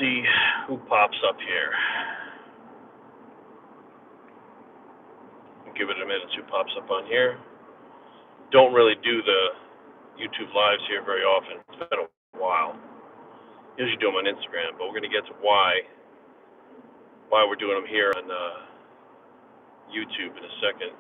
see who pops up here. Give it a minute, see who pops up on here. Don't really do the YouTube lives here very often. It's been a while. Usually do them on Instagram, but we're going to get to why we're doing them here on YouTube in a second.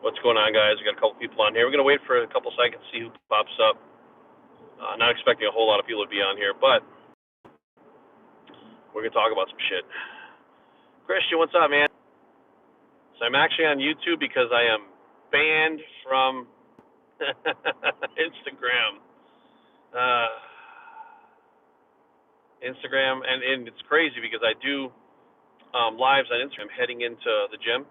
What's going on, guys? We got a couple people on here. We're going to wait for a couple seconds to see who pops up. Not expecting a whole lot of people to be on here, but we're going to talk about some shit. Christian, what's up, man? So I'm actually on YouTube because I am banned from Instagram. Instagram, and it's crazy because I do lives on Instagram heading into the gym.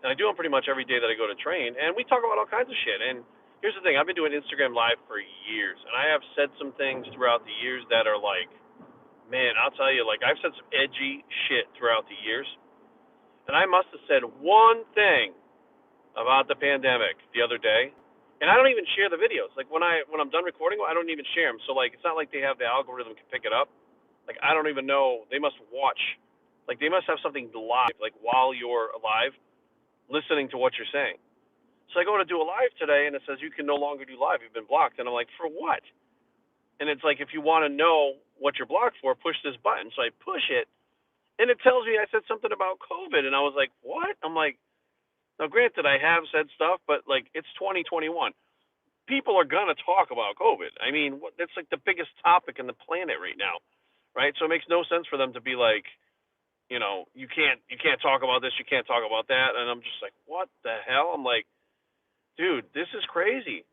And I do them pretty much every day that I go to train, and we talk about all kinds of shit. And here's the thing, I've been doing Instagram Live for years, and I have said some things throughout the years that are like, man, I'll tell you, like, I've said some edgy shit throughout the years, and I must have said one thing about the pandemic the other day, and I don't even share the videos. Like, when I'm done recording, I don't even share them. So, like, it's not like they have the algorithm can pick it up. Like, I don't even know. They must watch. Like, they must have something live, like, while you're alive, listening to what you're saying. So I go to do a live today, and it says you can no longer do live. You've been blocked. And I'm like, for what? And it's like, if you want to know what you're blocked for, push this button. So I push it, and it tells me I said something about COVID. And I was like, what? I'm like, now, granted, I have said stuff, but, like, it's 2021. People are going to talk about COVID. I mean, that's, like, the biggest topic in the planet right now, right? So it makes no sense for them to be like, you know, you can't talk about this, you can't talk about that. And I'm just like, what the hell? I'm like, dude, this is crazy,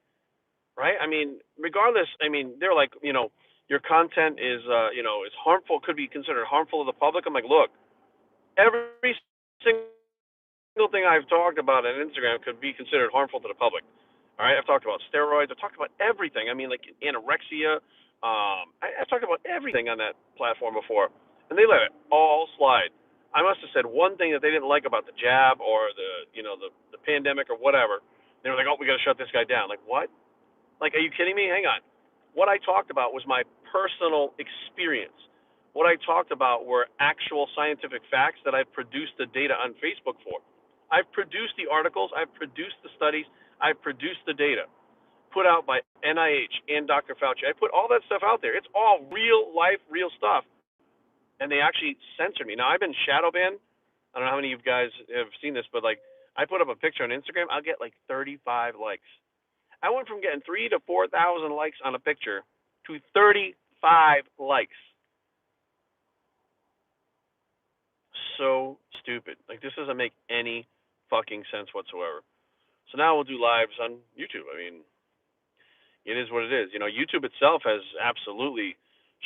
right? I mean, regardless, I mean, they're like, you know, your content is, you know, is harmful, could be considered harmful to the public. I'm like, look, every single thing I've talked about on Instagram could be considered harmful to the public. All right, I've talked about steroids, I've talked about everything. I mean, like anorexia. I've talked about everything on that platform before, and they let it all slide. I must have said one thing that they didn't like about the jab or the, you know, the pandemic or whatever. They were like, oh, we got to shut this guy down. Like, what? Like, are you kidding me? Hang on. What I talked about was my personal experience. What I talked about were actual scientific facts that I've produced the data on Facebook for. I've produced the articles, I've produced the studies, I've produced the data put out by NIH and Dr. Fauci. I put all that stuff out there. It's all real life, real stuff. And they actually censored me. Now, I've been shadow banned. I don't know how many of you guys have seen this, but, like, I put up a picture on Instagram, I'll get like 35 likes. I went from getting 3,000 to 4,000 likes on a picture to 35 likes. So stupid. Like, this doesn't make any fucking sense whatsoever. So now we'll do lives on YouTube. I mean, it is what it is. You know, YouTube itself has absolutely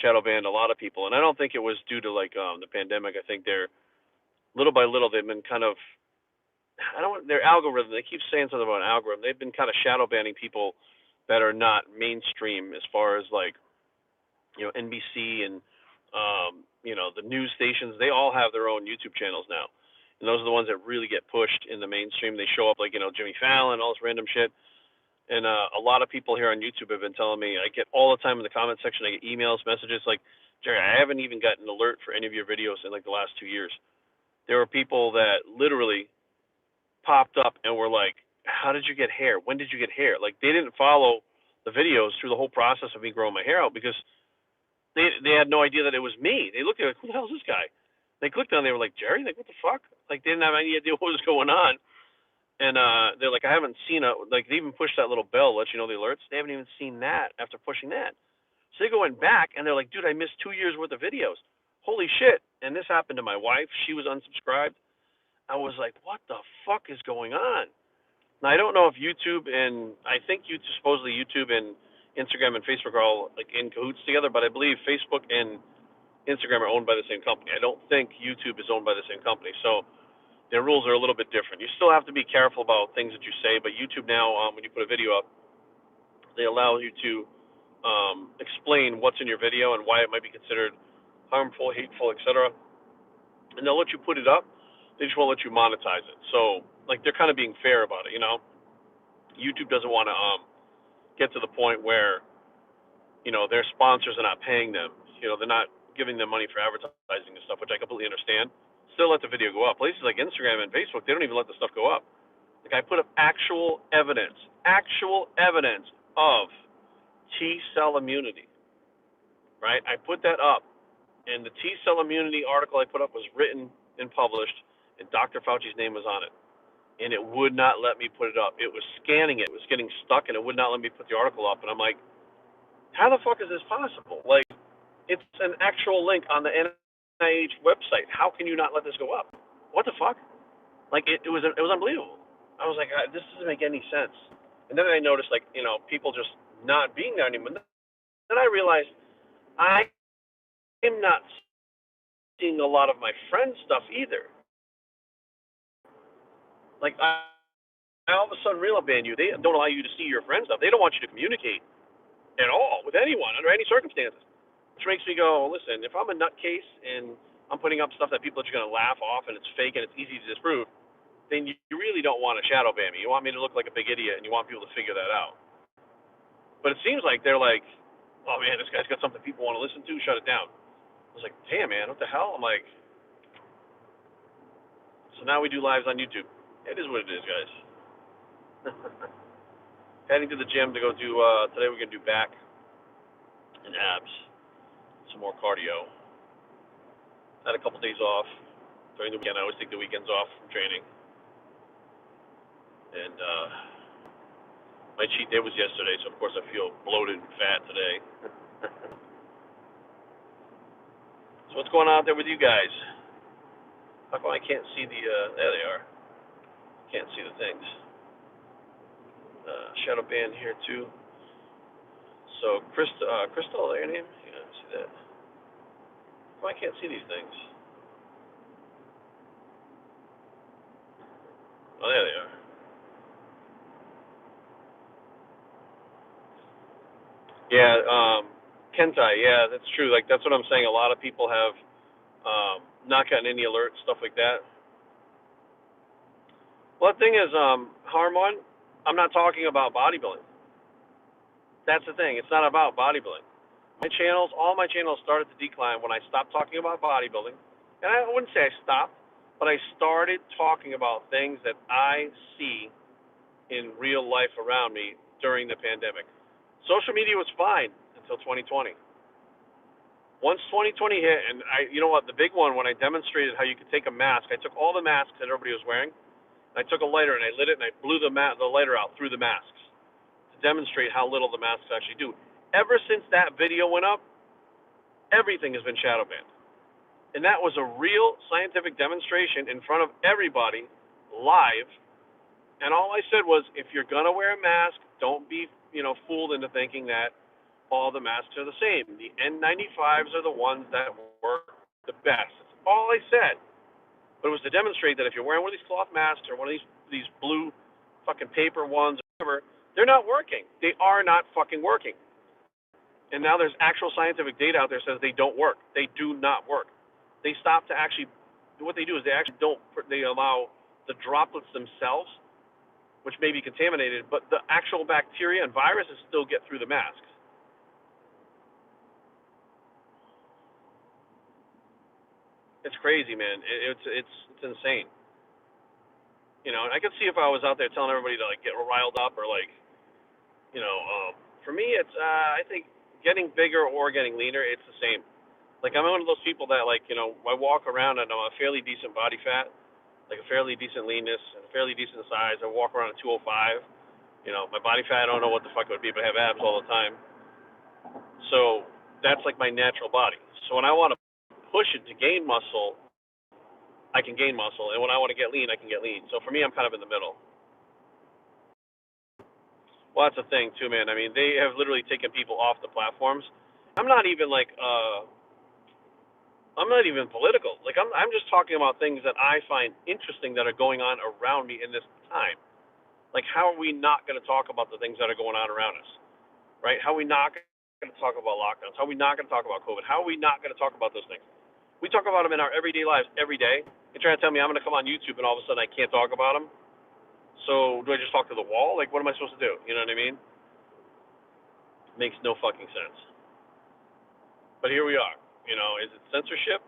shadow banned a lot of people, and I don't think it was due to, like, the pandemic. I think they're, little by little, they've been kind of, their algorithm, they keep saying something about an algorithm. They've been kind of shadow banning people that are not mainstream, as far as, like, you know, NBC and, you know, the news stations. They all have their own YouTube channels now. And those are the ones that really get pushed in the mainstream. They show up like, you know, Jimmy Fallon, all this random shit. And a lot of people here on YouTube have been telling me, I get all the time in the comment section, I get emails, messages like, Jerry, I haven't even gotten an alert for any of your videos in like the last 2 years. There were people that literally popped up and were like, how did you get hair? When did you get hair? Like, they didn't follow the videos through the whole process of me growing my hair out because they had no idea that it was me. They looked at it, who the hell is this guy? They clicked on it, they were like, Jerry? Like, what the fuck? Like, they didn't have any idea what was going on. And they're like, I haven't seen like, they even pushed that little bell, let you know the alerts. They haven't even seen that after pushing that. So they go in back, and they're like, dude, I missed 2 years worth of videos. Holy shit. And this happened to my wife. She was unsubscribed. I was like, what the fuck is going on? Now, I don't know if YouTube and, I think supposedly YouTube and Instagram and Facebook are all, like, in cahoots together, but I believe Facebook and Instagram are owned by the same company. I don't think YouTube is owned by the same company. So their rules are a little bit different. You still have to be careful about things that you say, but YouTube now, when you put a video up, they allow you to explain what's in your video and why it might be considered harmful, hateful, etc. And they'll let you put it up. They just won't let you monetize it. So, like, they're kind of being fair about it, you know? YouTube doesn't want to get to the point where their sponsors are not paying them. They're not giving them money for advertising and stuff, which I completely understand. Still let the video go up. Places like Instagram and Facebook, they don't even let the stuff go up. Like, I put up actual evidence of T-cell immunity, right? I put that up, and the T-cell immunity article I put up was written and published, and Dr. Fauci's name was on it. And it would not let me put it up. It was scanning it. It was getting stuck, and it would not let me put the article up. And I'm like, how the fuck is this possible? Like, it's an actual link on the NIH website. How can you not let this go up? What the fuck? Like, it was unbelievable. I was like, this doesn't make any sense. And then I noticed, like, people just not being there anymore. Then I realized I am not seeing a lot of my friends' stuff either. Like, I all of a sudden realize you. They don't allow you to see your friends' stuff. They don't want you to communicate at all with anyone under any circumstances. Which makes me go, listen, if I'm a nutcase and I'm putting up stuff that people are just going to laugh off and it's fake and it's easy to disprove, then you really don't want to shadow ban me. You want me to look like a big idiot, and you want people to figure that out. But it seems like they're like, oh, man, this guy's got something people want to listen to, shut it down. I was like, damn, man, what the hell? I'm like, so now we do lives on YouTube. It is what it is, guys. Heading to the gym to go do, today we're going to do back and abs, some more cardio. Had a couple days off during the weekend. I always take the weekends off from training. And my cheat day was yesterday, so of course I feel bloated and fat today. So what's going on out there with you guys? How come I can't see the, there they are. Can't see the things. Shadow band here too. So Crystal, your name? Yeah, see that. Well, I can't see these things. Oh, there they are. Yeah, Kentai, yeah, that's true. Like, that's what I'm saying. A lot of people have not gotten any alerts, stuff like that. Well, the thing is, Harmon, I'm not talking about bodybuilding. That's the thing. It's not about bodybuilding. All my channels started to decline when I stopped talking about bodybuilding. And I wouldn't say I stopped, but I started talking about things that I see in real life around me during the pandemic. Social media was fine until 2020. Once 2020 hit, and you know what, the big one, when I demonstrated how you could take a mask, I took all the masks that everybody was wearing, and I took a lighter and I lit it and I blew the lighter out through the masks to demonstrate how little the masks actually do. Ever since that video went up, everything has been shadow banned. And that was a real scientific demonstration in front of everybody, live. And all I said was, if you're going to wear a mask, don't be, fooled into thinking that all the masks are the same. The N95s are the ones that work the best. That's all I said. But it was to demonstrate that if you're wearing one of these cloth masks or one of these blue fucking paper ones or whatever, they're not working. They are not fucking working. And now there's actual scientific data out there that says they don't work. They do not work. They stop to actually, what they do is they allow the droplets themselves, which may be contaminated, but the actual bacteria and viruses still get through the masks. It's crazy, man. It's insane. And I could see if I was out there telling everybody to, like, get riled up or, like, for me, it's, I think getting bigger or getting leaner, it's the same. Like, I'm one of those people that, like, I walk around and I'm a fairly decent body fat, like a fairly decent leanness and a fairly decent size. I walk around at 205. My body fat, I don't know what the fuck it would be, but I have abs all the time. So that's like my natural body. So when I want to push it to gain muscle, I can gain muscle. And when I want to get lean, I can get lean. So for me, I'm kind of in the middle. Well, that's the thing, too, man. I mean, they have literally taken people off the platforms. I'm not even, like, I'm not even political. Like, I'm just talking about things that I find interesting that are going on around me in this time. Like, how are we not going to talk about the things that are going on around us, right? How are we not going to talk about lockdowns? How are we not going to talk about COVID? How are we not going to talk about those things? We talk about them in our everyday lives every day. You're trying to tell me I'm going to come on YouTube and all of a sudden I can't talk about them? So do I just talk to the wall? Like, what am I supposed to do? You know what I mean? Makes no fucking sense. But here we are. Is it censorship?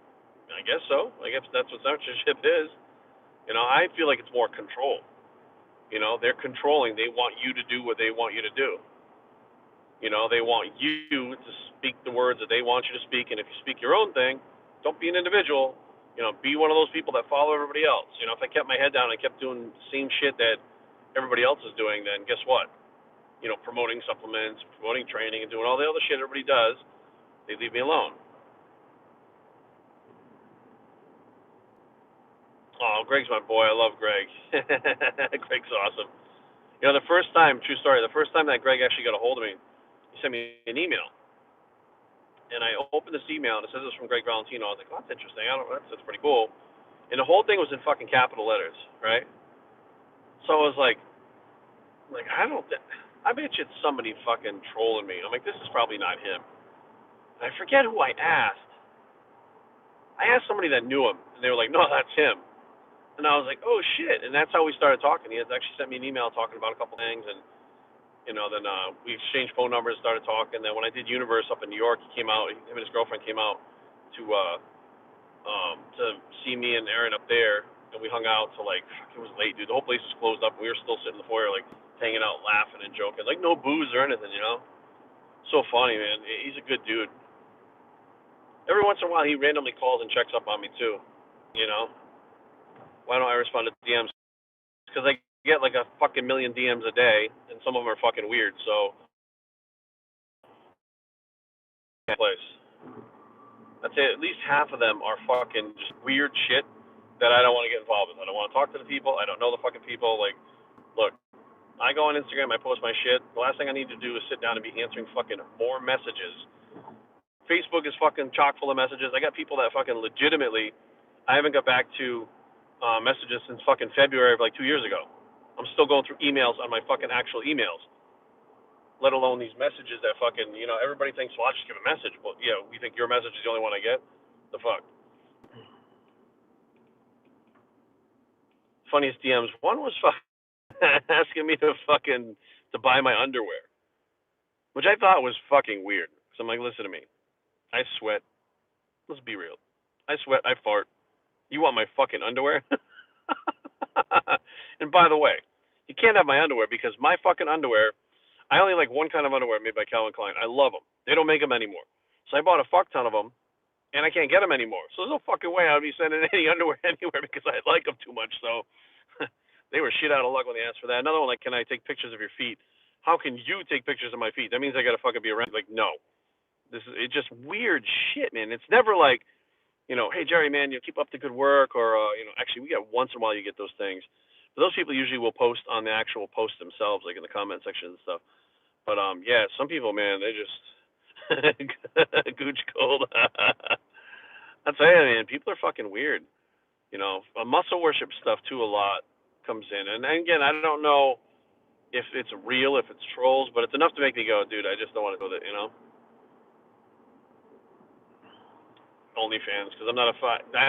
I guess so. I guess that's what censorship is. I feel like it's more control. They're controlling. They want you to do what they want you to do. They want you to speak the words that they want you to speak, and if you speak your own thing, don't be an individual. Be one of those people that follow everybody else. If I kept my head down and kept doing the same shit that everybody else is doing, then guess what? Promoting supplements, promoting training, and doing all the other shit everybody does, they leave me alone. Oh, Greg's my boy. I love Greg. Greg's awesome. The first time, true story, the first time that Greg actually got a hold of me, he sent me an email. And I opened this email, and it says it's from Greg Valentino. I was like, oh, that's interesting. That's pretty cool. And the whole thing was in fucking capital letters, right? So I was like, I bet you it's somebody fucking trolling me. I'm like, this is probably not him. And I forget who I asked. I asked somebody that knew him, and they were like, no, that's him. And I was like, oh, shit. And that's how we started talking. He had actually sent me an email talking about a couple things, and, then we exchanged phone numbers, started talking. Then when I did Universe up in New York, he came out, him and his girlfriend came out to see me and Aaron up there, and we hung out till, it was late, dude. The whole place was closed up, and we were still sitting in the foyer, hanging out, laughing and joking. No booze or anything, So funny, man. He's a good dude. Every once in a while, he randomly calls and checks up on me, too, Why don't I respond to DMs? Because I get a fucking million DMs a day, and some of them are fucking weird, so. Place. I'd say at least half of them are fucking just weird shit that I don't want to get involved with. I don't want to talk to the people. I don't know the fucking people. Look, I go on Instagram, I post my shit. The last thing I need to do is sit down and be answering fucking more messages. Facebook is fucking chock full of messages. I got people that fucking legitimately, I haven't got back to messages since fucking February of 2 years ago. I'm still going through emails on my fucking actual emails, let alone these messages that fucking, everybody thinks, well, I'll just give a message. Well, yeah, we think your message is the only one I get? The fuck? Funniest DMs. One was asking me to buy my underwear, which I thought was fucking weird. So I'm like, listen to me. I sweat. Let's be real. I sweat. I fart. You want my fucking underwear? And by the way, you can't have my underwear because my fucking underwear, I only like one kind of underwear made by Calvin Klein. I love them. They don't make them anymore. So I bought a fuck ton of them, and I can't get them anymore. So there's no fucking way I would be sending any underwear anywhere because I like them too much. So they were shit out of luck when they asked for that. Another one, can I take pictures of your feet? How can you take pictures of my feet? That means I gotta fucking be around. No. It's just weird shit, man. It's never hey, Jerry, man, keep up the good work, or, actually, we get once in a while you get those things. But those people usually will post on the actual post themselves, in the comment section and stuff. But, yeah, some people, man, they just, gooch cold. I'll tell you, man, people are fucking weird. Muscle worship stuff, too, a lot comes in. And again, I don't know if it's real, if it's trolls, but it's enough to make me go, dude, I just don't want to go there, OnlyFans, because I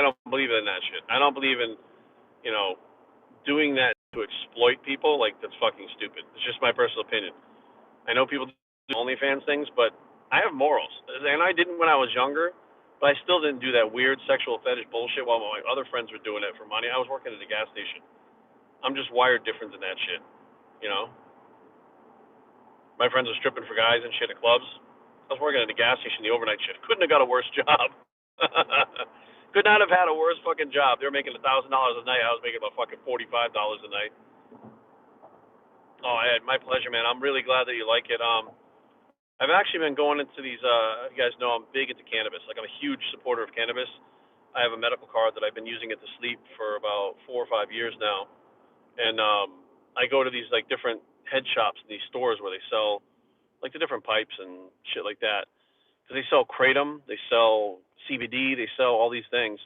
don't believe in that shit. I don't believe in, doing that to exploit people. That's fucking stupid. It's just my personal opinion. I know people do OnlyFans things, but I have morals, and I didn't when I was younger, but I still didn't do that weird sexual fetish bullshit while my other friends were doing it for money. I was working at a gas station. I'm just wired different than that shit, My friends were stripping for guys and shit at clubs. I was working at a gas station, the overnight shift. Couldn't have got a worse job. Could not have had a worse fucking job. They were making $1,000 a night. I was making about fucking $45 a night. Oh, Ed, my pleasure, man. I'm really glad that you like it. I've actually been going into these. You guys know I'm big into cannabis. I'm a huge supporter of cannabis. I have a medical card that I've been using it to sleep for about 4 or 5 years now, and I go to these different head shops, these stores where they sell the different pipes and shit like that. Because they sell kratom, they sell CBD, they sell all these things.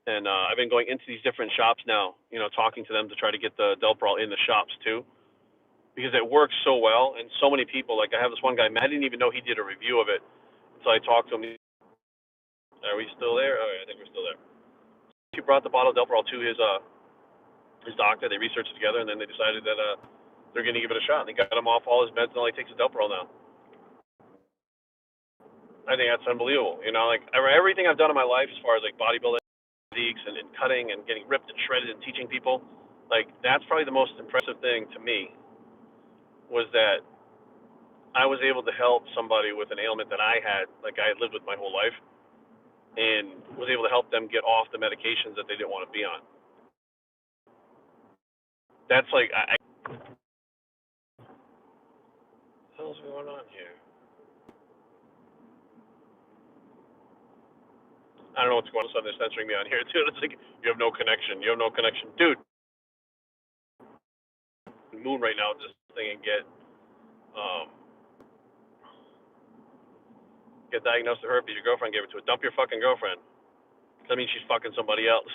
And I've been going into these different shops now, talking to them to try to get the Delprol in the shops too. Because it works so well, and so many people, I have this one guy, I didn't even know he did a review of it until I talked to him. Are we still there? Oh, yeah, I think we're still there. He brought the bottle of Delprol to his doctor. They researched it together, and then they decided that they're going to give it a shot. And they got him off all his meds, and all he takes is Delprol now. I think that's unbelievable. You know, like everything I've done in my life as far as like bodybuilding physiques and cutting and getting ripped and shredded and teaching people, like that's probably the most impressive thing to me was that I was able to help somebody with an ailment that I had, like I had lived with my whole life, and was able to help them get off the medications that they didn't want to be on. That's like, what the hell's going on here? I don't know what's going on. They're censoring me on here too. It's like you have no connection. You have no connection, dude. Moon right now, this thing and um, get diagnosed with herpes. Your girlfriend gave it to her. Dump your fucking girlfriend. That means she's fucking somebody else.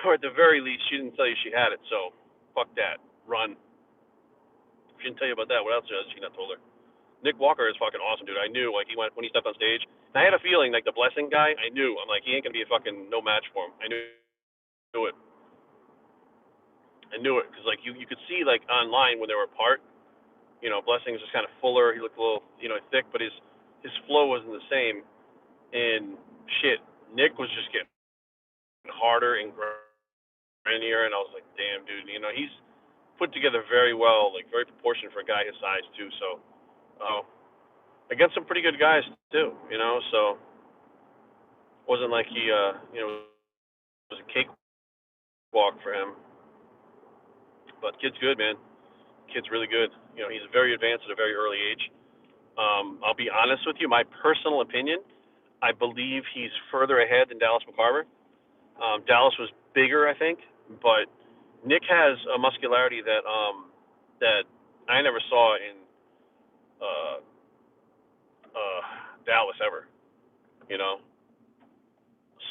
Or at the very least, she didn't tell you she had it. So fuck that. Run. She didn't tell you about that. What else has she not told her? Nick Walker is fucking awesome, dude. I knew, like, he went when he stepped on stage. And I had a feeling, like, the blessing guy. I knew. I'm like, he ain't gonna be a fucking no match for him. I knew it. I knew it because, like, you could see, like, online when they were apart. You know, Blessing was just kind of fuller. He looked a little, you know, thick, but his flow wasn't the same. And shit, Nick was just getting harder and grinier, and I was like, damn, dude. You know, he's put together very well, like very proportionate for a guy his size too. So, against some pretty good guys too. You know, so wasn't like he, you know, it was a cakewalk for him. But kid's good, man. Kid's really good. You know, he's very advanced at a very early age. I'll be honest with you, my personal opinion, I believe he's further ahead than Dallas McCarver. Dallas was bigger, I think, but Nick has a muscularity that I never saw in uh, Dallas ever. You know,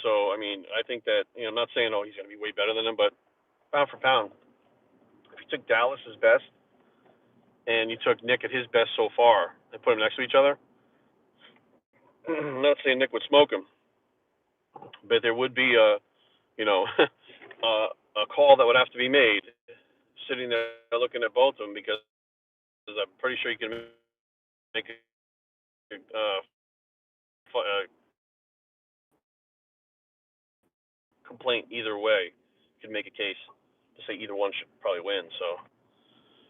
so I mean, I think that I'm not saying he's going to be way better than him, but pound for pound, if you took Dallas's best and you took Nick at his best so far and put them next to each other, I'm not saying Nick would smoke him, but there would be a call that would have to be made sitting there looking at both of them because I'm pretty sure you can make a complaint either way. You can make a case to say either one should probably win. So,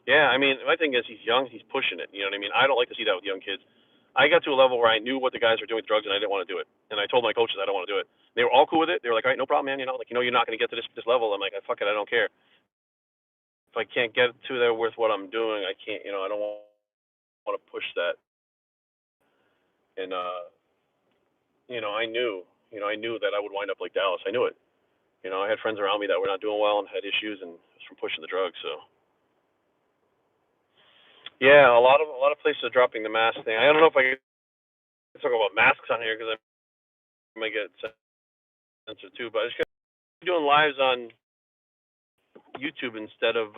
yeah, I mean, my thing is he's young, he's pushing it. You know what I mean? I don't like to see that with young kids. I got to a level where I knew what the guys were doing with drugs, and I didn't want to do it. And I told my coaches I don't want to do it. They were all cool with it. They were like, all right, no problem, man. You know, like you're not going to get to this level. I'm like, fuck it, I don't care. If I can't get to there with what I'm doing, I can't. I don't want to push that. And I knew that I would wind up like Dallas. I knew it. I had friends around me that were not doing well and had issues, and it was from pushing the drugs. So, yeah, a lot of places are dropping the mask thing. I don't know if I can talk about masks on here because I might get censored too. But I just got doing lives on YouTube instead of